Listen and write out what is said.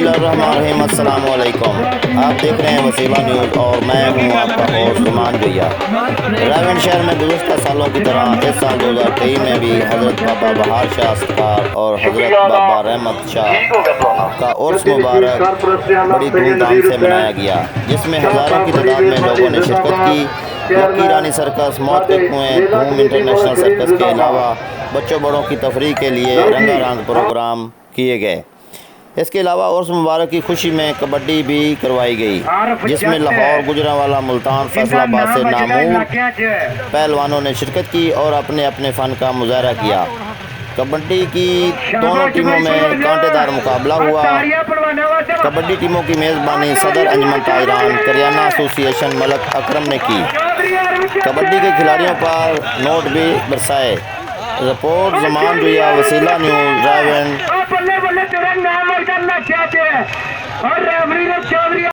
बिस्मिल्लाहिर्रहमानिर्रहीम। अस्सलाम वालेकुम। आप देख रहे हैं वसीला न्यूज़ और मैं हूं आपका होस्ट ज़ुमान भैया। रायगढ़ शहर में गुज़श्ता सालों की तरह इस साल 2023 में भी हज़रत बाबा बहार शाह सरकार और हज़रत बाबा रहमत शाह का उर्स मुबारक बड़ी धूमधाम से मनाया गया, जिसमें हज़ारों की तादाद में लोगों ने शिरकत की। मक्की रानी सर्कस, मौत के कुएं, धूम इंटरनेशनल सर्कस के अलावा बच्चों बड़ों की तफरीह के लिए रंगारंग प्रोग्राम किए गए। इसके अलावा उर्स मुबारक की खुशी में कबड्डी भी करवाई गई, जिसमें लाहौर, गुजरांवाला, मुल्तान, फैसलाबाद से नामूर पहलवानों ने शिरकत की और अपने अपने फ़न का मुजाहरा किया। कबड्डी की दोनों टीमों में कांटेदार मुकाबला हुआ। कबड्डी टीमों की मेज़बानी सदर अंजुमन ताहिरान करियाना एसोसिएशन मलक अकरम ने की। कबड्डी के खिलाड़ियों पर नोट भी बरसाए। रिपोर्ट ज़ुमान भैया, वसीला न्यूज़, रायगढ़।